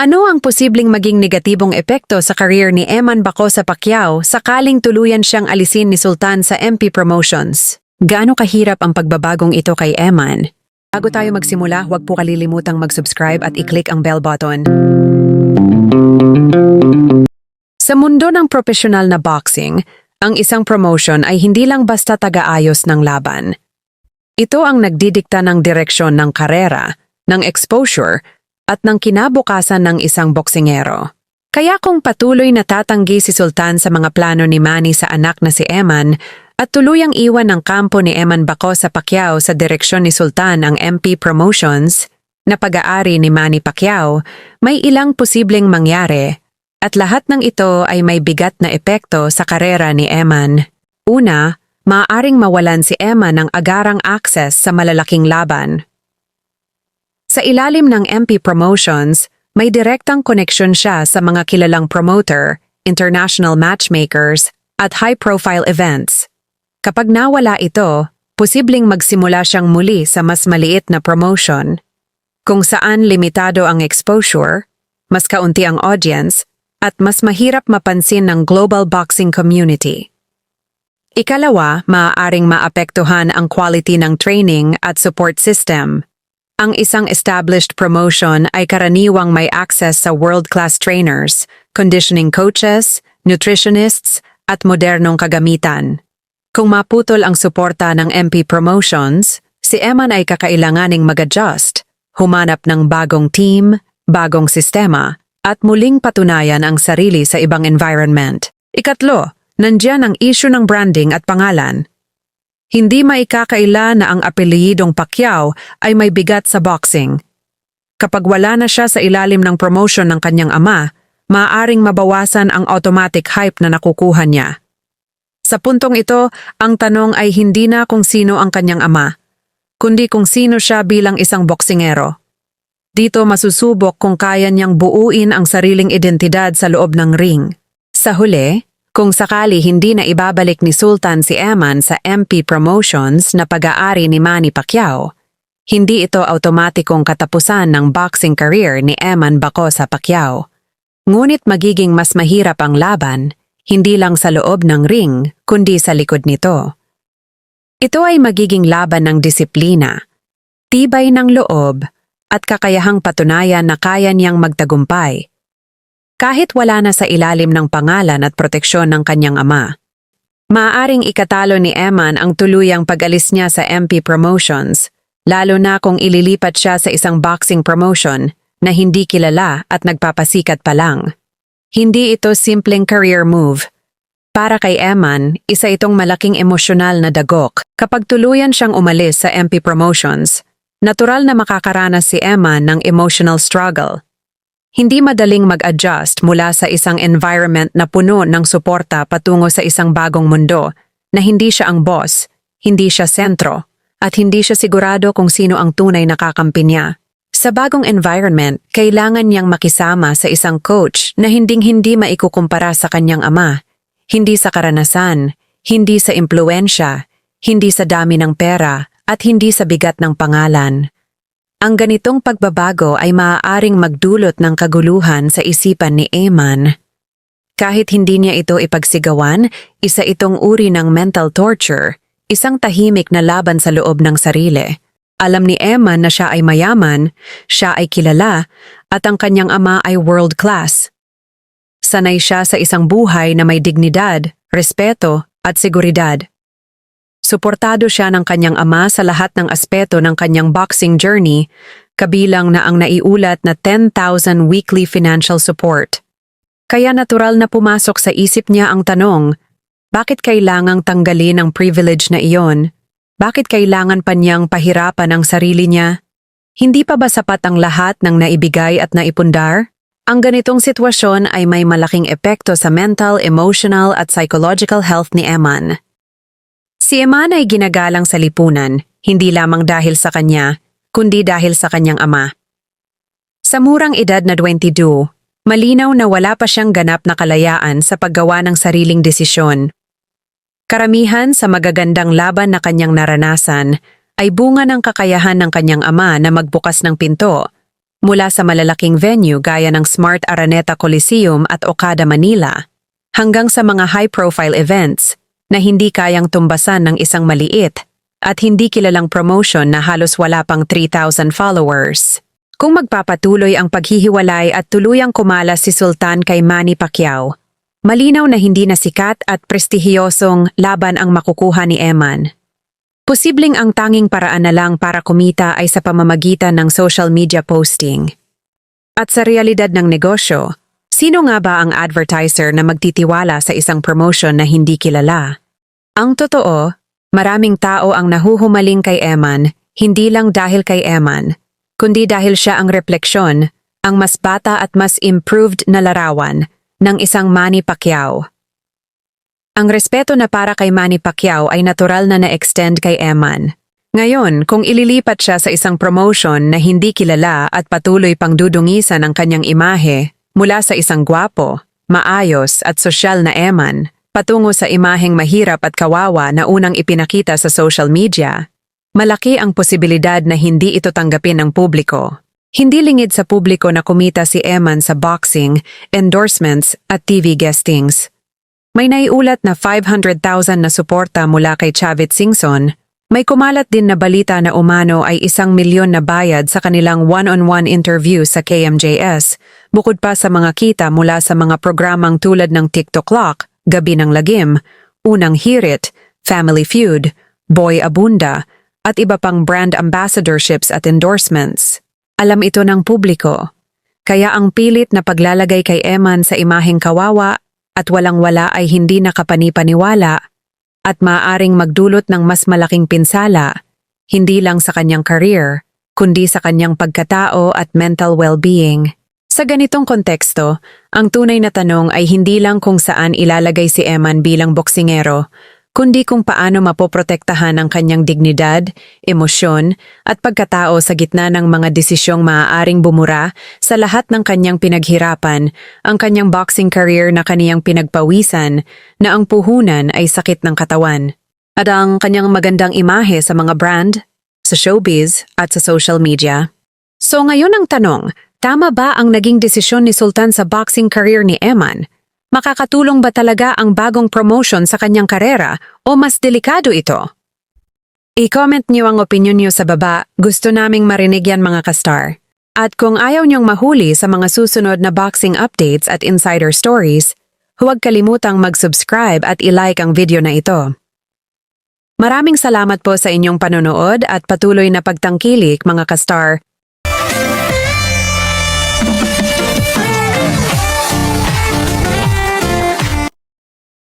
Ano ang posibleng maging negatibong epekto sa career ni Eman Bacosa Pacquiao sakaling tuluyan siyang alisin ni Sultan sa MP promotions? Gaano kahirap ang pagbabagong ito kay Eman? Bago tayo magsimula, huwag po kalilimutang mag-subscribe at i-click ang bell button. Sa mundo ng profesional na boxing, ang isang promotion ay hindi lang basta taga-ayos ng laban. Ito ang nagdidikta ng direksyon ng karera, ng exposure, at ng kinabukasan ng isang boksingero. Kaya kung patuloy na tatanggi si Sultan sa mga plano ni Manny sa anak na si Eman at tuluyang iwan ng kampo ni Eman Bacosa Pacquiao sa direksyon ni Sultan ang MP Promotions na pag-aari ni Manny Pacquiao, may ilang posibleng mangyari at lahat ng ito ay may bigat na epekto sa karera ni Eman. Una, maaaring mawalan si Eman ng agarang access sa malalaking laban. Sa ilalim ng MP Promotions, may direktang koneksyon siya sa mga kilalang promoter, international matchmakers, at high-profile events. Kapag nawala ito, posibleng magsimula siyang muli sa mas maliit na promotion, kung saan limitado ang exposure, mas kaunti ang audience, at mas mahirap mapansin ng global boxing community. Ikalawa, maaaring maapektuhan ang quality ng training at support system. Ang isang established promotion ay karaniwang may access sa world-class trainers, conditioning coaches, nutritionists, at modernong kagamitan. Kung maputol ang suporta ng MP Promotions, si Eman ay kakailanganing mag-adjust, humanap ng bagong team, bagong sistema, at muling patunayan ang sarili sa ibang environment. Ikatlo, nandiyan ang issue ng branding at pangalan. Hindi maikakaila na ang apelyidong Pacquiao ay may bigat sa boxing. Kapag wala na siya sa ilalim ng promotion ng kanyang ama, maaaring mabawasan ang automatic hype na nakukuha niya. Sa puntong ito, ang tanong ay hindi na kung sino ang kanyang ama, kundi kung sino siya bilang isang boksingero. Dito masusubok kung kaya niyang buuin ang sariling identidad sa loob ng ring. Sa huli, kung sakali hindi na ibabalik ni Sultan si Eman sa MP Promotions na pag-aari ni Manny Pacquiao, hindi ito automatikong katapusan ng boxing career ni Eman Bacosa Pacquiao. Ngunit magiging mas mahirap ang laban, hindi lang sa loob ng ring, kundi sa likod nito. Ito ay magiging laban ng disiplina, tibay ng loob, at kakayahang patunayan na kaya niyang magtagumpay. Kahit wala na sa ilalim ng pangalan at proteksyon ng kanyang ama. Maaaring ikatalo ni Eman ang tuluyang pag-alis niya sa MP Promotions, lalo na kung ililipat siya sa isang boxing promotion na hindi kilala at nagpapasikat pa lang. Hindi ito simpleng career move. Para kay Eman, isa itong malaking emosyonal na dagok. Kapag tuluyan siyang umalis sa MP Promotions, natural na makakaranas si Eman ng emotional struggle. Hindi madaling mag-adjust mula sa isang environment na puno ng suporta patungo sa isang bagong mundo na hindi siya ang boss, hindi siya sentro, at hindi siya sigurado kung sino ang tunay na kakampi niya. Sa bagong environment, kailangan niyang makisama sa isang coach na hinding-hindi maikukumpara sa kanyang ama, hindi sa karanasan, hindi sa impluwensya, hindi sa dami ng pera, at hindi sa bigat ng pangalan. Ang ganitong pagbabago ay maaaring magdulot ng kaguluhan sa isipan ni Eman. Kahit hindi niya ito ipagsigawan, isa itong uri ng mental torture, isang tahimik na laban sa loob ng sarili. Alam ni Eman na siya ay mayaman, siya ay kilala, at ang kanyang ama ay world class. Sanay siya sa isang buhay na may dignidad, respeto, at seguridad. Suportado siya ng kanyang ama sa lahat ng aspeto ng kanyang boxing journey, kabilang na ang naiulat na 10,000 weekly financial support. Kaya natural na pumasok sa isip niya ang tanong, bakit kailangang tanggalin ang privilege na iyon? Bakit kailangan pa niyang pahirapan ang sarili niya? Hindi pa ba sapat ang lahat ng naibigay at naipundar? Ang ganitong sitwasyon ay may malaking epekto sa mental, emotional at psychological health ni Eman. Si Eman ay ginagalang sa lipunan, hindi lamang dahil sa kanya, kundi dahil sa kanyang ama. Sa murang edad na 22, malinaw na wala pa siyang ganap na kalayaan sa paggawa ng sariling desisyon. Karamihan sa magagandang laban na kanyang naranasan ay bunga ng kakayahan ng kanyang ama na magbukas ng pinto, Mula sa malalaking venue gaya ng Smart Araneta Coliseum at Okada Manila, hanggang sa mga high-profile events na hindi kayang tumbasan ng isang maliit at hindi kilalang promotion na halos wala pang 3,000 followers. Kung magpapatuloy ang paghihiwalay at tuluyang kumalas si Sultan kay Manny Pacquiao, malinaw na hindi na sikat at prestihiyosong laban ang makukuha ni Eman. Posibleng ang tanging paraan na lang para kumita ay sa pamamagitan ng social media posting. At sa realidad ng negosyo, sino nga ba ang advertiser na magtitiwala sa isang promotion na hindi kilala? Ang totoo, maraming tao ang nahuhumaling kay Eman, hindi lang dahil kay Eman, kundi dahil siya ang refleksyon, ang mas bata at mas improved na larawan ng isang Manny Pacquiao. Ang respeto na para kay Manny Pacquiao ay natural na na-extend kay Eman. Ngayon, kung ililipat siya sa isang promotion na hindi kilala at patuloy pang dudungisan ang kanyang imahe mula sa isang gwapo, maayos at sosyal na Eman, patungo sa imaheng mahirap at kawawa na unang ipinakita sa social media, malaki ang posibilidad na hindi ito tanggapin ng publiko. Hindi lingid sa publiko na kumita si Eman sa boxing, endorsements at TV guestings. May naiulat na 500,000 na suporta mula kay Chavit Singson. May kumalat din na balita na umano ay 1,000,000 na bayad sa kanilang one-on-one interview sa KMJS, bukod pa sa mga kita mula sa mga programang tulad ng TikTok Lock, Gabi ng Lagim, Unang Hirit, Family Feud, Boy Abunda, at iba pang brand ambassadorships at endorsements. Alam ito ng publiko. Kaya ang pilit na paglalagay kay Eman sa imaheng kawawa at walang-wala ay hindi nakapani-paniwala at maaaring magdulot ng mas malaking pinsala, hindi lang sa kanyang career, kundi sa kanyang pagkatao at mental well-being. Sa ganitong konteksto, ang tunay na tanong ay hindi lang kung saan ilalagay si Eman bilang boksingero, kundi kung paano mapoprotektahan ang kanyang dignidad, emosyon, at pagkatao sa gitna ng mga desisyong maaaring bumura sa lahat ng kanyang pinaghirapan, ang kanyang boxing career na kaniyang pinagpawisan, na ang puhunan ay sakit ng katawan, at ang kanyang magandang imahe sa mga brand, sa showbiz, at sa social media. So ngayon ang tanong, tama ba ang naging desisyon ni Sultan sa boxing career ni Eman? Makakatulong ba talaga ang bagong promotion sa kanyang karera o mas delikado ito? I-comment niyo ang opinion niyo sa baba, gusto naming marinig yan mga ka-star. At kung ayaw niyong mahuli sa mga susunod na boxing updates at insider stories, huwag kalimutang mag-subscribe at i-like ang video na ito. Maraming salamat po sa inyong panonood at patuloy na pagtangkilik mga ka-star.